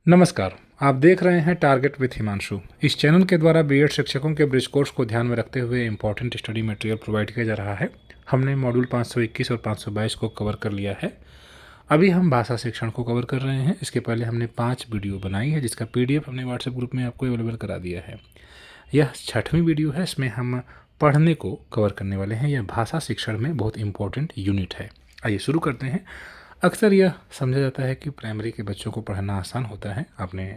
नमस्कार। आप देख रहे हैं टारगेट विथ हिमांशु। इस चैनल के द्वारा बीएड शिक्षकों के ब्रिज कोर्स को ध्यान में रखते हुए इंपॉर्टेंट स्टडी मटेरियल प्रोवाइड किया जा रहा है। हमने मॉड्यूल 521 और 522 को कवर कर लिया है। अभी हम भाषा शिक्षण को कवर कर रहे हैं। इसके पहले हमने 5 वीडियो बनाई है जिसका पीडीएफ हमने व्हाट्सएप ग्रुप में आपको अवेलेबल करा दिया है। यह 6वीं वीडियो है। इसमें हम पढ़ने को कवर करने वाले हैं। यह भाषा शिक्षण में बहुत इंपॉर्टेंट यूनिट है। आइए शुरू करते हैं। अक्सर यह समझा जाता है कि प्राइमरी के बच्चों को पढ़ाना आसान होता है। आपने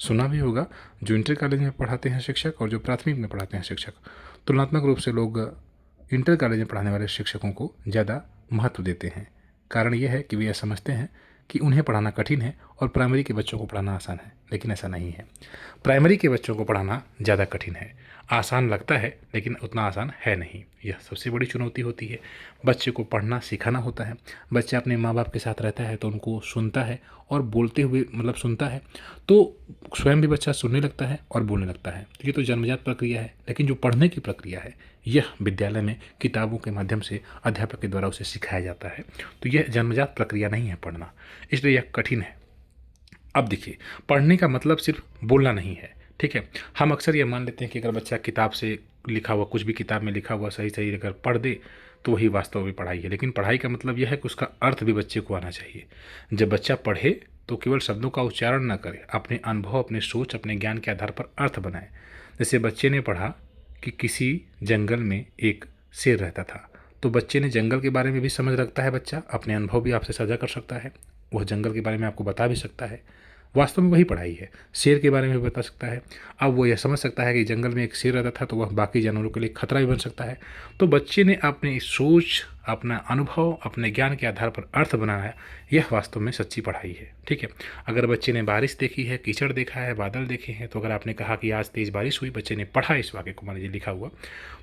सुना भी होगा, जो इंटर कॉलेज में पढ़ाते हैं शिक्षक और जो प्राथमिक में पढ़ाते हैं शिक्षक, तुलनात्मक रूप से लोग इंटर कॉलेज में पढ़ाने वाले शिक्षकों को ज़्यादा महत्व देते हैं। कारण यह है कि वे यह समझते हैं कि उन्हें पढ़ाना कठिन है और प्राइमरी के बच्चों को पढ़ाना आसान है, लेकिन ऐसा नहीं है। प्राइमरी के बच्चों को पढ़ाना ज़्यादा कठिन है। आसान लगता है लेकिन उतना आसान है नहीं। यह सबसे बड़ी चुनौती होती है। बच्चे को पढ़ना सिखाना होता है। बच्चा अपने माँ बाप के साथ रहता है तो उनको सुनता है और बोलते हुए सुनता है तो स्वयं भी बच्चा सुनने लगता है और बोलने लगता है। तो ये तो जन्मजात प्रक्रिया है। लेकिन जो पढ़ने की प्रक्रिया है यह विद्यालय में किताबों के माध्यम से अध्यापक के द्वारा उसे सिखाया जाता है। तो यह जन्मजात प्रक्रिया नहीं है पढ़ना, इसलिए यह कठिन है। अब देखिए, पढ़ने का मतलब सिर्फ बोलना नहीं है, ठीक है। हम अक्सर ये मान लेते हैं कि अगर बच्चा किताब से लिखा हुआ, कुछ भी किताब में लिखा हुआ सही सही अगर पढ़ दे तो वही वास्तव में पढ़ाई है। लेकिन पढ़ाई का मतलब यह है कि उसका अर्थ भी बच्चे को आना चाहिए। जब बच्चा पढ़े तो केवल शब्दों का उच्चारण ना करे, अपने अनुभव, अपने सोच, अपने ज्ञान के आधार पर अर्थ बनाए। जैसे बच्चे ने पढ़ा कि किसी जंगल में एक शेर रहता था, तो बच्चे ने जंगल के बारे में भी समझ रखता है। बच्चा अपने अनुभव भी आपसे साझा कर सकता है, वह जंगल के बारे में आपको बता भी सकता है। वास्तव में वही पढ़ाई है। शेर के बारे में भी बता सकता है। अब वो यह समझ सकता है कि जंगल में एक शेर रहता था तो वह बाकी जानवरों के लिए खतरा भी बन सकता है। तो बच्चे ने अपनी सोच, अपना अनुभव, अपने ज्ञान के आधार पर अर्थ बनाया। यह वास्तव में सच्ची पढ़ाई है, ठीक है। अगर बच्चे ने बारिश देखी है, कीचड़ देखा है, बादल देखे हैं, तो अगर आपने कहा कि आज तेज़ बारिश हुई, बच्चे ने पढ़ा इस वाक्य को, मान लीजिए लिखा हुआ,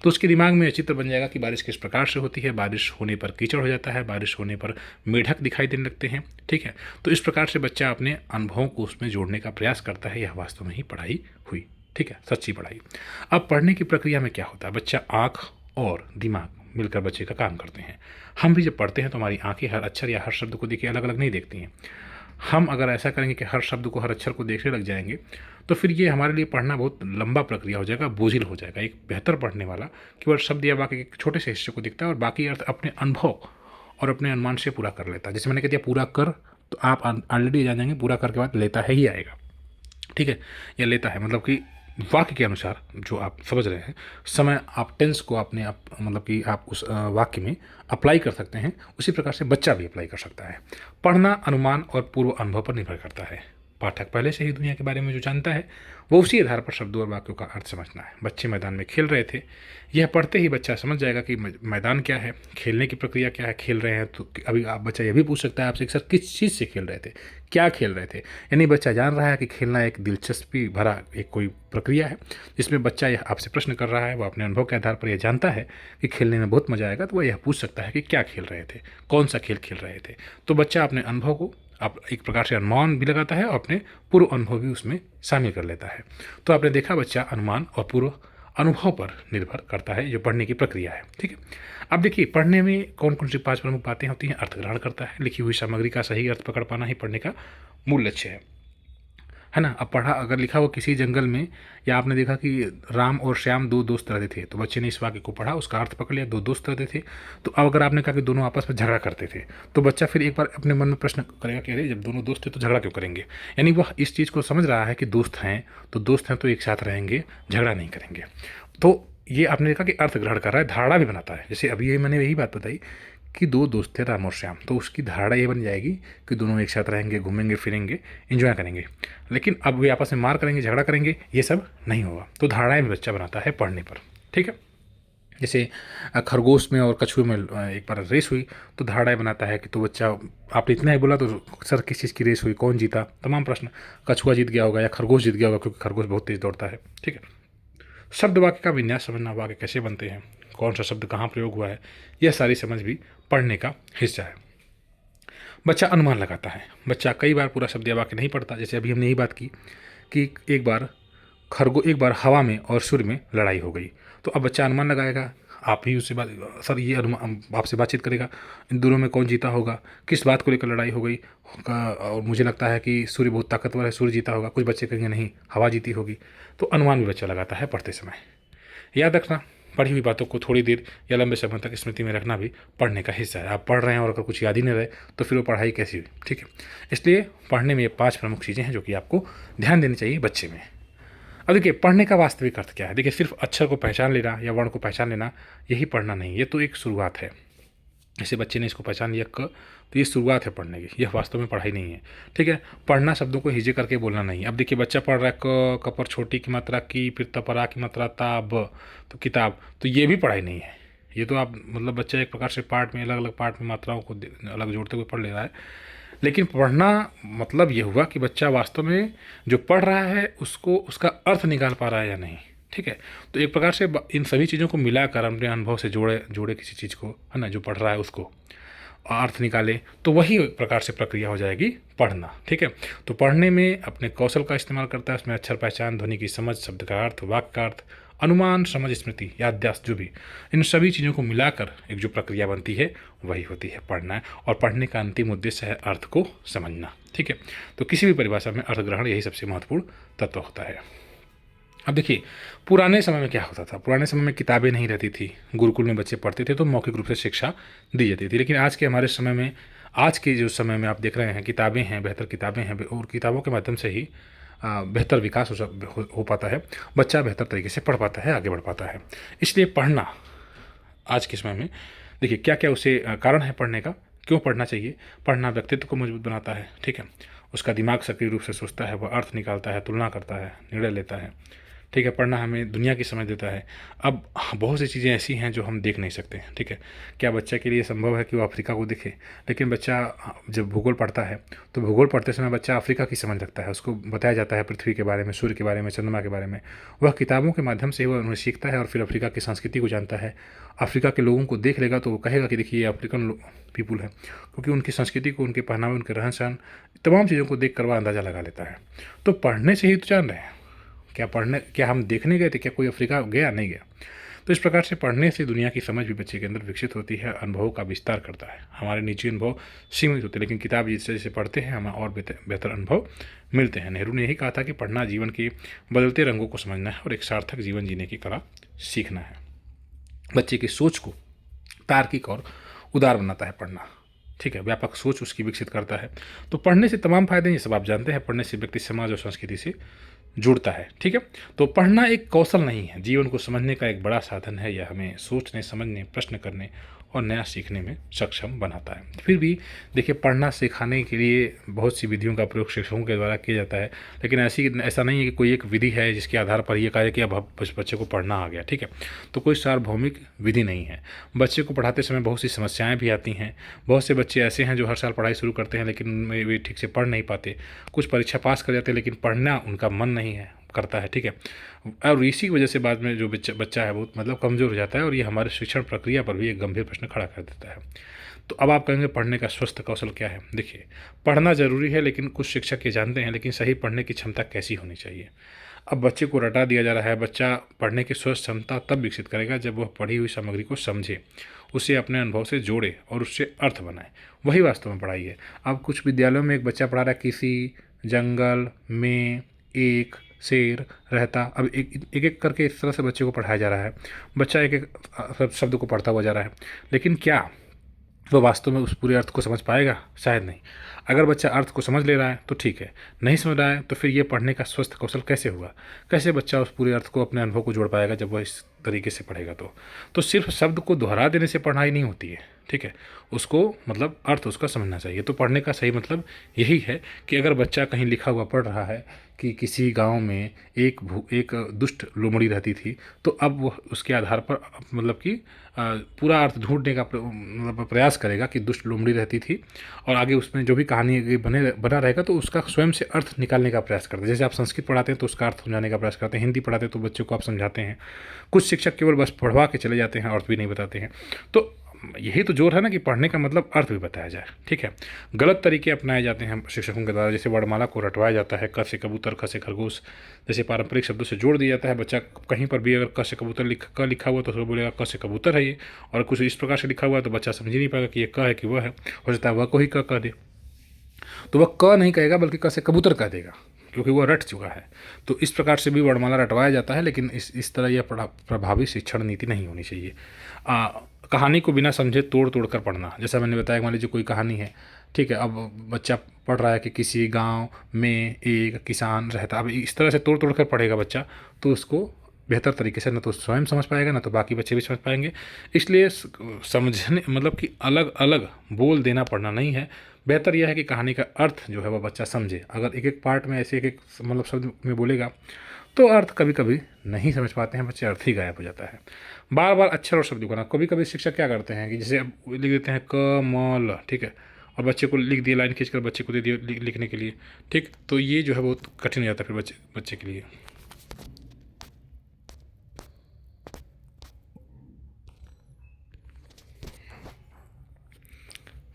तो उसके दिमाग में चित्र बन जाएगा कि बारिश किस प्रकार से होती है। बारिश होने पर कीचड़ हो जाता है, बारिश होने पर मेढक दिखाई देने लगते हैं, ठीक है। तो इस प्रकार से बच्चा अपने अनुभवों को उसमें जोड़ने का प्रयास करता है। यह वास्तव में ही पढ़ाई हुई, ठीक है, सच्ची पढ़ाई। अब पढ़ने की प्रक्रिया में क्या होता है, बच्चा आँख और दिमाग मिलकर बच्चे का काम करते हैं। हम भी जब पढ़ते हैं तो हमारी आंखें हर अक्षर या हर शब्द को देखिए अलग अलग नहीं देखती हैं। हम अगर ऐसा करेंगे कि हर शब्द को, हर अक्षर को देखने लग जाएंगे तो फिर ये हमारे लिए पढ़ना बहुत लंबा प्रक्रिया हो जाएगा, बोझिल हो जाएगा। एक बेहतर पढ़ने वाला केवल शब्द या वाक्य के छोटे से हिस्से को देखता है और बाकी अर्थ अपने अनुभव और अपने अनुमान से पूरा कर लेता है। जैसे मैंने कह दिया पूरा कर, तो आप ऑलरेडी जान जाएंगे पूरा कर के बाद लेता है ही आएगा, ठीक है। या लेता है मतलब कि वाक्य के अनुसार जो आप समझ रहे हैं, समय आप टेंस को अपने आप कि आप उस वाक्य में अप्लाई कर सकते हैं। उसी प्रकार से बच्चा भी अप्लाई कर सकता है। पढ़ना अनुमान और पूर्व अनुभव पर निर्भर करता है। पाठक पहले से ही दुनिया के बारे में जो जानता है वो उसी आधार पर शब्दों और वाक्यों का अर्थ समझना है। बच्चे मैदान में खेल रहे थे, यह पढ़ते ही बच्चा समझ जाएगा कि मैदान क्या है, खेलने की प्रक्रिया क्या है। खेल रहे हैं तो अभी आप बच्चा यह भी पूछ सकता है आपसे कि सर किस चीज़ से खेल रहे थे, क्या खेल रहे थे। यानी बच्चा जान रहा है कि खेलना एक दिलचस्पी भरा एक कोई प्रक्रिया है जिसमें बच्चा यह आपसे प्रश्न कर रहा है। वो अपने अनुभव के आधार पर यह जानता है कि खेलने में बहुत मजा आएगा, तो वह यह पूछ सकता है कि क्या खेल रहे थे, कौन सा खेल खेल रहे थे। तो बच्चा अपने अनुभव को आप एक प्रकार से अनुमान भी लगाता है और अपने पूर्व अनुभव भी उसमें शामिल कर लेता है। तो आपने देखा बच्चा अनुमान और पूर्व अनुभव पर निर्भर करता है जो पढ़ने की प्रक्रिया है, ठीक है। अब देखिए, पढ़ने में कौन कौन सी 5 प्रमुख बातें होती हैं। अर्थ ग्रहण करता है। लिखी हुई सामग्री का सही अर्थ पकड़ पाना ही पढ़ने का मूल लक्ष्य है ना। अब पढ़ा अगर लिखा हुआ किसी जंगल में, या आपने देखा कि राम और श्याम 2 दोस्त रहते थे, तो बच्चे ने इस वाक्य को पढ़ा, उसका अर्थ पकड़ लिया, 2 दोस्त रहते थे। तो अब अगर आपने कहा कि दोनों आपस में झगड़ा करते थे, तो बच्चा फिर एक बार अपने मन में प्रश्न करेगा कि अरे जब दोनों दोस्त थे तो झगड़ा क्यों करेंगे। यानी वह इस चीज़ को समझ रहा है कि दोस्त हैं तो एक साथ रहेंगे, झगड़ा नहीं करेंगे। तो ये आपने देखा कि अर्थ ग्रहण कर रहा है, धारणा भी बनाता है। जैसे अभी ये मैंने यही बात बताई कि 2 दोस्त थे राम और श्याम, तो उसकी धारणा ये बन जाएगी कि दोनों एक साथ रहेंगे, घूमेंगे फिरेंगे, एंजॉय करेंगे। लेकिन अब वे आपस में मार करेंगे, झगड़ा करेंगे, ये सब नहीं होगा। तो धारणाएं भी बच्चा बनाता है पढ़ने पर, ठीक है। जैसे खरगोश में और कछुए में एक बार रेस हुई, तो धारणाएं बनाता है कि तो बच्चा आपने इतना ही बोला तो सर किस चीज़ की रेस हुई, कौन जीता, तमाम प्रश्न। कछुआ जीत गया होगा या खरगोश जीत गया होगा, क्योंकि खरगोश बहुत तेज़ दौड़ता है, ठीक है। शब्द वाक्य का विन्यास समझना, वाक्य कैसे बनते हैं, कौन सा शब्द कहाँ प्रयोग हुआ है, यह सारी समझ भी पढ़ने का हिस्सा है। बच्चा अनुमान लगाता है। बच्चा कई बार पूरा शब्द या वाक्य नहीं पढ़ता। जैसे अभी हमने यही बात की कि एक बार हवा में और सूर्य में लड़ाई हो गई, तो अब बच्चा अनुमान लगाएगा। आप ही उससे बात, सर ये आपसे बातचीत करेगा, इन दोनों में कौन जीता होगा, किस बात को लेकर लड़ाई हो गई, और मुझे लगता है कि सूर्य बहुत ताकतवर है, सूर्य जीता होगा। कुछ बच्चे कहेंगे नहीं, हवा जीती होगी। तो अनुमान भी बच्चा लगाता है पढ़ते समय। याद रखना, पढ़ी हुई बातों को थोड़ी देर या लंबे समय तक स्मृति में रखना भी पढ़ने का हिस्सा है। आप पढ़ रहे हैं और अगर कुछ याद ही नहीं रहे तो फिर वो पढ़ाई कैसी हुई, ठीक है। इसलिए पढ़ने में ये 5 प्रमुख चीज़ें हैं जो कि आपको ध्यान देनी चाहिए बच्चे में। अब देखिए, पढ़ने का वास्तविक अर्थ क्या है? देखिए, सिर्फ अक्षर को पहचान लेना या वर्ण को पहचान लेना यही पढ़ना नहीं, ये तो एक शुरुआत है। जैसे बच्चे ने इसको पहचान लिया क, तो ये शुरुआत है पढ़ने की, यह वास्तव में पढ़ाई नहीं है, ठीक है। पढ़ना शब्दों को हिजे करके बोलना नहीं। अब देखिए, बच्चा पढ़ रहा है क पर छोटी की मात्रा की, फिर तपरा की मात्रा ता ब, तो किताब, तो ये भी पढ़ाई नहीं है। ये तो आप मतलब बच्चा एक प्रकार से पार्ट में, अलग अलग पार्ट में मात्राओं को अलग जोड़ते हुए पढ़ ले रहा है। लेकिन पढ़ना मतलब ये हुआ कि बच्चा वास्तव में जो पढ़ रहा है उसको, उसका अर्थ निकाल पा रहा है या नहीं, ठीक है। तो एक प्रकार से इन सभी चीज़ों को मिलाकर अपने अनुभव से जोड़े किसी चीज़ को, है ना, जो पढ़ रहा है उसको अर्थ निकाले, तो वही एक प्रकार से प्रक्रिया हो जाएगी पढ़ना, ठीक है। तो पढ़ने में अपने कौशल का इस्तेमाल करता है, उसमें अक्षर पहचान, ध्वनि की समझ, शब्द का अर्थ, वाक्य का अर्थ, अनुमान, समझ, स्मृति, याददाश्त, जो भी इन सभी चीज़ों को मिलाकर एक जो प्रक्रिया बनती है वही होती है पढ़ना। और पढ़ने का अंतिम उद्देश्य है अर्थ को समझना, ठीक है। तो किसी भी परिभाषा में अर्थ ग्रहण यही सबसे महत्वपूर्ण तत्व होता है। अब देखिए, पुराने समय में क्या होता था? पुराने समय में किताबें नहीं रहती थी, गुरुकुल में बच्चे पढ़ते थे तो मौखिक रूप से शिक्षा दी जाती थी। लेकिन आज के हमारे समय में, आज के जो समय में आप देख रहे हैं, किताबें हैं, बेहतर किताबें हैं, और किताबों के माध्यम से ही बेहतर विकास हो पाता है, बच्चा बेहतर तरीके से पढ़ पाता है, आगे बढ़ पाता है। इसलिए पढ़ना आज के समय में, देखिए क्या क्या उसे कारण है पढ़ने का, क्यों पढ़ना चाहिए? पढ़ना व्यक्तित्व को मजबूत बनाता है, ठीक है। उसका दिमाग सक्रिय रूप से सोचता है, वह अर्थ निकालता है, तुलना करता है, निर्णय लेता है, ठीक है। पढ़ना हमें दुनिया की समझ देता है। अब बहुत सी चीज़ें ऐसी हैं जो हम देख नहीं सकते हैं, ठीक है। क्या बच्चे के लिए संभव है कि वो अफ्रीका को देखे? लेकिन बच्चा जब भूगोल पढ़ता है तो भूगोल पढ़ते समय बच्चा अफ्रीका की समझ रखता है, उसको बताया जाता है पृथ्वी के बारे में, सूर्य के बारे में, चंद्रमा के बारे में। वह किताबों के माध्यम से वह उन्हें सीखता है और फिर अफ्रीका की संस्कृति को जानता है। अफ्रीका के लोगों को देख लेगा तो वो कहेगा कि देखिए ये अफ्रीकन पीपुल है, क्योंकि उनकी संस्कृति को, उनके पहनावे, उनके रहन सहन, तमाम चीज़ों को देख कर वह अंदाज़ा लगा लेता है। तो पढ़ने से ही तो जान रहे हैं। क्या हम देखने गए थे? क्या कोई अफ्रीका गया? नहीं गया। तो इस प्रकार से पढ़ने से दुनिया की समझ भी बच्चे के अंदर विकसित होती है, अनुभवों का विस्तार करता है। हमारे निजी अनुभव सीमित होते हैं, लेकिन किताब जैसे जैसे पढ़ते हैं हमें और बेहतर अनुभव मिलते हैं। नेहरू ने यही कहा था कि पढ़ना जीवन के बदलते रंगों को समझना है और एक सार्थक जीवन जीने की कला सीखना है। बच्चे की सोच को तार्किक और उदार बनाता है पढ़ना, ठीक है। व्यापक सोच उसकी विकसित करता है। तो पढ़ने से तमाम फायदे, ये सब आप जानते हैं। पढ़ने से व्यक्ति समाज और संस्कृति से जुड़ता है, ठीक है। तो पढ़ना एक कौशल नहीं है, जीवन को समझने का एक बड़ा साधन है। यह हमें सोचने, समझने, प्रश्न करने और नया सीखने में सक्षम बनाता है। फिर भी देखिए, पढ़ना सिखाने के लिए बहुत सी विधियों का प्रयोग शिक्षकों के द्वारा किया जाता है, लेकिन ऐसा नहीं है कि कोई एक विधि है जिसके आधार पर ये कहा कि अब बच्चे को पढ़ना आ गया, ठीक है। तो कोई सार्वभौमिक विधि नहीं है। बच्चे को पढ़ाते समय बहुत सी समस्याएं भी आती हैं। बहुत से बच्चे ऐसे हैं जो हर साल पढ़ाई शुरू करते हैं लेकिन वे ठीक से पढ़ नहीं पाते। कुछ परीक्षा पास कर जाते हैं लेकिन पढ़ना उनका मन नहीं है करता है, ठीक है। और इसी की वजह से बाद में जो बच्चा है बहुत मतलब कमज़ोर हो जाता है, और ये हमारे शिक्षण प्रक्रिया पर भी एक गंभीर प्रश्न खड़ा कर देता है। तो अब आप कहेंगे पढ़ने का स्वस्थ कौशल क्या है? देखिए, पढ़ना ज़रूरी है, लेकिन कुछ शिक्षक ये जानते हैं, लेकिन सही पढ़ने की क्षमता कैसी होनी चाहिए? अब बच्चे को रटा दिया जा रहा है। बच्चा पढ़ने की स्वस्थ क्षमता तब विकसित करेगा जब वह पढ़ी हुई सामग्री को समझे, उसे अपने अनुभव से जोड़े और उससे अर्थ बनाए। वही वास्तव में पढ़ाई है। अब कुछ विद्यालयों में एक बच्चा पढ़ा रहा है, किसी जंगल में एक शेर रहता। अब एक एक करके इस तरह से बच्चे को पढ़ाया जा रहा है। बच्चा एक एक शब्द को पढ़ता हुआ जा रहा है, लेकिन क्या वो वास्तव में उस पूरे अर्थ को समझ पाएगा? शायद नहीं। अगर बच्चा अर्थ को समझ ले रहा है तो ठीक है, नहीं समझ रहा है तो फिर ये पढ़ने का स्वस्थ कौशल कैसे हुआ? कैसे बच्चा उस पूरे अर्थ को, अपने अनुभव को जोड़ पाएगा जब वह इस तरीके से पढ़ेगा? तो सिर्फ शब्द को दोहरा देने से पढ़ाई नहीं होती है, ठीक है। उसको मतलब अर्थ उसका समझना चाहिए। तो पढ़ने का सही मतलब यही है कि अगर बच्चा कहीं लिखा हुआ पढ़ रहा है कि किसी गांव में एक दुष्ट लोमड़ी रहती थी, तो अब वह उसके आधार पर मतलब कि पूरा अर्थ ढूंढने का मतलब प्रयास करेगा कि दुष्ट लोमड़ी रहती थी, और आगे उसमें जो भी कहानी बना रहेगा तो उसका स्वयं से अर्थ निकालने का प्रयास करते हैं। जैसे आप संस्कृत पढ़ाते हैं तो उसका अर्थ समझाने का प्रयास करते हैं, हिंदी पढ़ाते हैं तो बच्चों को आप समझाते हैं। कुछ शिक्षक केवल बस पढ़वा के चले जाते हैं, अर्थ भी नहीं बताते हैं। तो यही तो जोर है ना कि पढ़ने का मतलब अर्थ भी बताया जाए। ठीक है, गलत तरीके अपनाए जाते हैं शिक्षकों के द्वारा, जैसे वर्णमाला को रटवाया जाता है, क से कबूतर, ख से खरगोश जैसे पारंपरिक शब्दों से जोड़ दिया जाता है। बच्चा कहीं पर भी अगर क से कबूतर क लिखा हुआ तो उसको बोलेगा क से कबूतर है ये, और कुछ इस प्रकार से लिखा हुआ है तो बच्चा समझ ही नहीं पाएगा कि ये क है कि वह है। हो सकता है वह को ही क कह दे, तो वह क नहीं कहेगा बल्कि क से कबूतर कह देगा, क्योंकि वह रट चुका है। तो इस प्रकार से भी वर्णमाला रटवाया जाता है, लेकिन इस तरह यह प्रभावी शिक्षण नीति नहीं होनी चाहिए। कहानी को बिना समझे तोड़ तोड़ कर पढ़ना, जैसा मैंने बताया, मान लीजिए कोई कहानी है, ठीक है, अब बच्चा पढ़ रहा है कि किसी गांव में एक किसान रहता, अब इस तरह से तोड़ तोड़ कर पढ़ेगा बच्चा, तो उसको बेहतर तरीके से न तो स्वयं समझ पाएगा, ना तो बाकी बच्चे भी समझ पाएंगे। इसलिए समझने मतलब कि अलग अलग बोल देना पढ़ना नहीं है। बेहतर यह है कि कहानी का अर्थ जो है वह बच्चा समझे। अगर एक एक पार्ट में ऐसे एक एक मतलब शब्द में बोलेगा तो अर्थ कभी कभी नहीं समझ पाते हैं बच्चे, अर्थ ही गायब हो जाता है। बार बार अक्षर और शब्द बनाना, कभी कभी शिक्षक क्या करते हैं कि जैसे अब लिख देते हैं क म ल, ठीक है, और बच्चे को लिख दिए, लाइन खींच कर बच्चे को दे दिए लिखने के लिए, ठीक, तो ये जो है बहुत कठिन हो जाता है फिर बच्चे के लिए।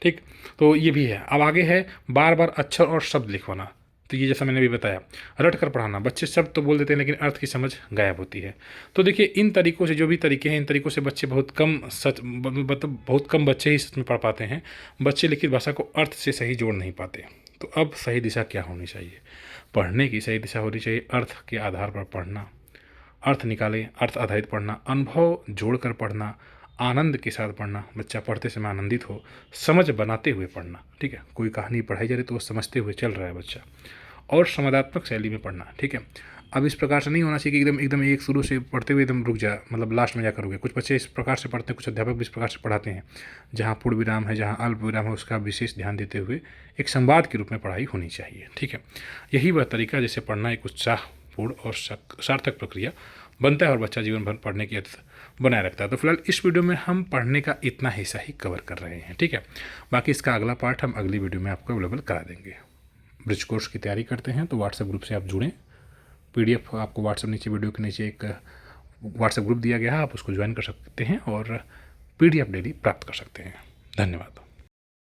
ठीक, तो ये भी है। अब आगे है बार बार अक्षर और शब्द लिखवाना, तो ये जैसा मैंने भी बताया, रट कर पढ़ाना, बच्चे शब्द तो बोल देते हैं लेकिन अर्थ की समझ गायब होती है। तो देखिए इन तरीकों से, जो भी तरीके हैं, इन तरीकों से बच्चे बहुत कम मतलब बहुत कम बच्चे ही सच में पढ़ पाते हैं। बच्चे लिखित भाषा को अर्थ से सही जोड़ नहीं पाते। तो अब सही दिशा क्या होनी चाहिए? पढ़ने की सही दिशा होनी चाहिए अर्थ के आधार पर पढ़ना, अर्थ निकालें, अर्थ आधारित पढ़ना, अनुभव जोड़कर पढ़ना, आनंद के साथ पढ़ना, बच्चा पढ़ते समय आनंदित हो, समझ बनाते हुए पढ़ना। ठीक है, कोई कहानी पढ़ाई जा रही तो वो समझते हुए चल रहा है बच्चा, और संवादात्मक शैली में पढ़ना। ठीक है, अब इस प्रकार से नहीं होना चाहिए कि एकदम एकदम एक शुरू से पढ़ते हुए एकदम रुक जा, मतलब लास्ट में जाकर रुके। कुछ बच्चे इस प्रकार से पढ़ते हैं, कुछ अध्यापक भी इस प्रकार से पढ़ाते हैं, जहाँ पूर्ण विराम है, जहाँ अल्प विराम है, उसका विशेष ध्यान देते हुए एक संवाद के रूप में पढ़ाई होनी चाहिए। ठीक है, यही वह तरीका जिससे पढ़ना एक उत्साहपूर्ण और सार्थक प्रक्रिया बनता है और बच्चा जीवन भर पढ़ने की आदत बनाए रखता है। तो फिलहाल इस वीडियो में हम पढ़ने का इतना हिस्सा ही कवर कर रहे हैं। ठीक है, बाकी इसका अगला पार्ट हम अगली वीडियो में आपको अवेलेबल करा देंगे। ब्रिज कोर्स की तैयारी करते हैं तो व्हाट्सएप ग्रुप से आप जुड़ें। PDF आपको व्हाट्सएप नीचे वीडियो के नीचे एक व्हाट्सएप ग्रुप दिया गया है, आप उसको ज्वाइन कर सकते हैं और PDF डेली प्राप्त कर सकते हैं। धन्यवाद।